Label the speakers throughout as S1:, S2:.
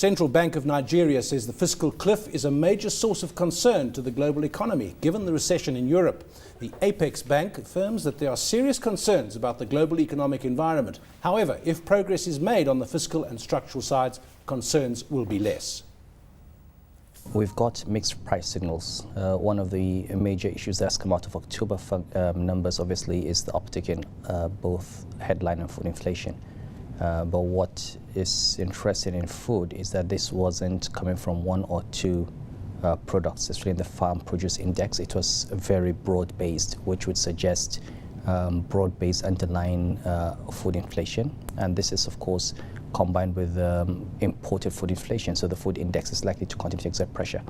S1: Central Bank of Nigeria says the fiscal cliff is a major source of concern to the global economy, given the recession in Europe. The Apex Bank affirms that there are serious concerns about the global economic environment. However, if progress is made on the fiscal and structural sides, concerns will be less.
S2: We've got mixed price signals. One of the major issues that's come out of October numbers, obviously, is the uptick in both headline and food inflation. But what is interesting in food is that this wasn't coming from one or two products, especially in the farm produce index. It was very broad-based, which would suggest broad-based underlying food inflation. And this is, of course, combined with imported food inflation. So the food index is likely to continue to exert pressure.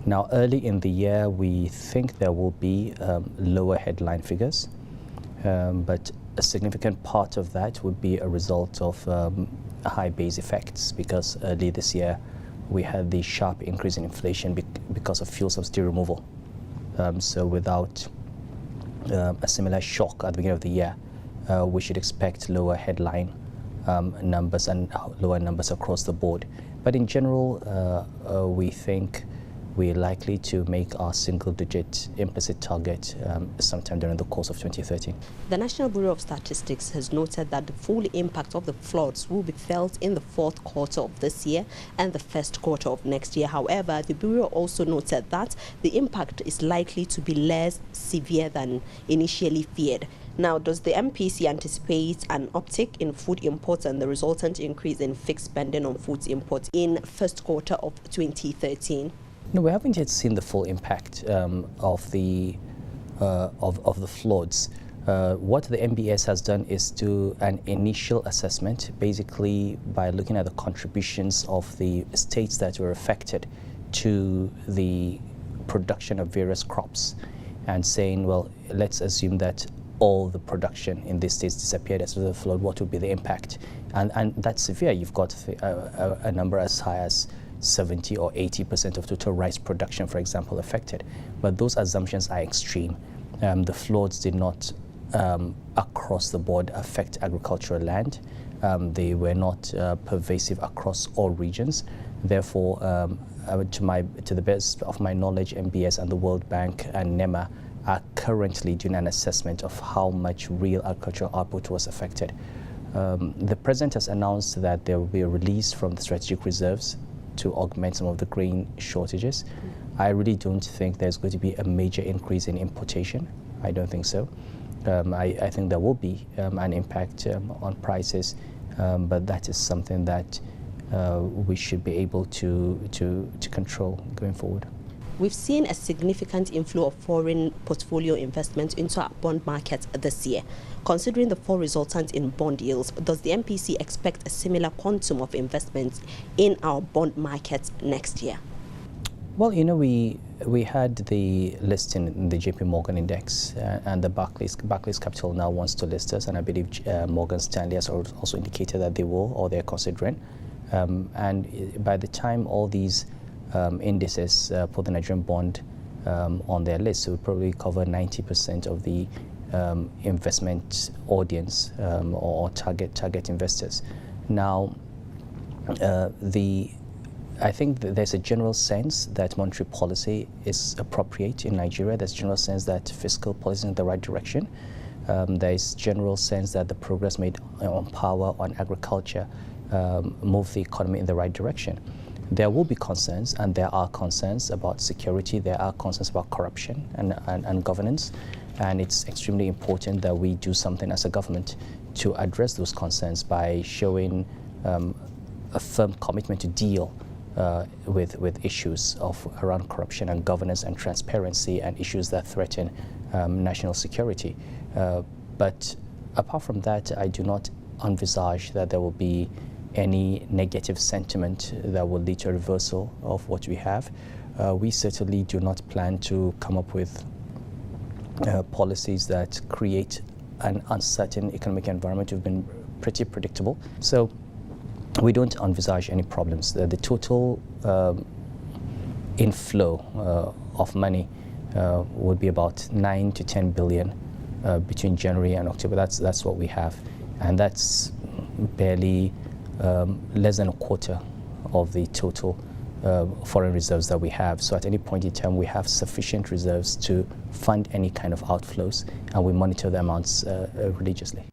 S2: Now, early in the year, we think there will be lower headline figures, but a significant part of that would be a result of high base effects, because early this year we had the sharp increase in inflation because of fuel subsidy removal. So without a similar shock at the beginning of the year, we should expect lower headline numbers and lower numbers across the board. But in general, we think we're likely to make our single-digit implicit target sometime during the course of 2013.
S3: The National Bureau of Statistics has noted that the full impact of the floods will be felt in the fourth quarter of this year and the first quarter of next year. However, the Bureau also noted that the impact is likely to be less severe than initially feared. Now, does the MPC anticipate an uptick in food imports and the resultant increase in fixed spending on food imports in first quarter of 2013?
S2: No, we haven't yet seen the full impact of the floods. What the MBS has done is do an initial assessment, basically by looking at the contributions of the states that were affected to the production of various crops, and saying, well, let's assume that all the production in these states disappeared as a result of the flood. What would be the impact? And that's severe. You've got a number as high as 70 or 80% of total rice production, for example, affected. But those assumptions are extreme. The floods did not, across the board, affect agricultural land. They were not pervasive across all regions. Therefore, to the best of my knowledge, MBS and the World Bank and NEMA are currently doing an assessment of how much real agricultural output was affected. The President has announced that there will be a release from the strategic reserves to augment some of the grain shortages. I really don't think there's going to be a major increase in importation. I don't think so. I think there will be an impact on prices, but that is something that we should be able to control going forward.
S3: We've seen a significant inflow of foreign portfolio investment into our bond market this year. Considering the fall resultant in bond yields, does the MPC expect a similar quantum of investments in our bond market next year?
S2: Well, you know, we had the listing in the JP Morgan index, and the Barclays Capital now wants to list us, and I believe Morgan Stanley has also indicated that they will, or they're considering. And by the time all these indices put the Nigerian bond on their list, so it will probably cover 90% of the investment audience or target investors. Now, I think that there's a general sense that monetary policy is appropriate in Nigeria. There's a general sense that fiscal policy is in the right direction. There is general sense that the progress made on power, on agriculture, moved the economy in the right direction. There will be concerns, and there are concerns about security. There are concerns about corruption and governance. And it's extremely important that we do something as a government to address those concerns by showing a firm commitment to deal with issues around corruption and governance and transparency and issues that threaten national security. But apart from that, I do not envisage that there will be any negative sentiment that will lead to a reversal of what we have. We certainly do not plan to come up with policies that create an uncertain economic environment. We've been pretty predictable. So we don't envisage any problems. The total inflow of money would be about 9 to 10 billion between January and October. That's what we have. And that's barely less than a quarter of the total foreign reserves that we have. So at any point in time, we have sufficient reserves to fund any kind of outflows, and we monitor the amounts religiously.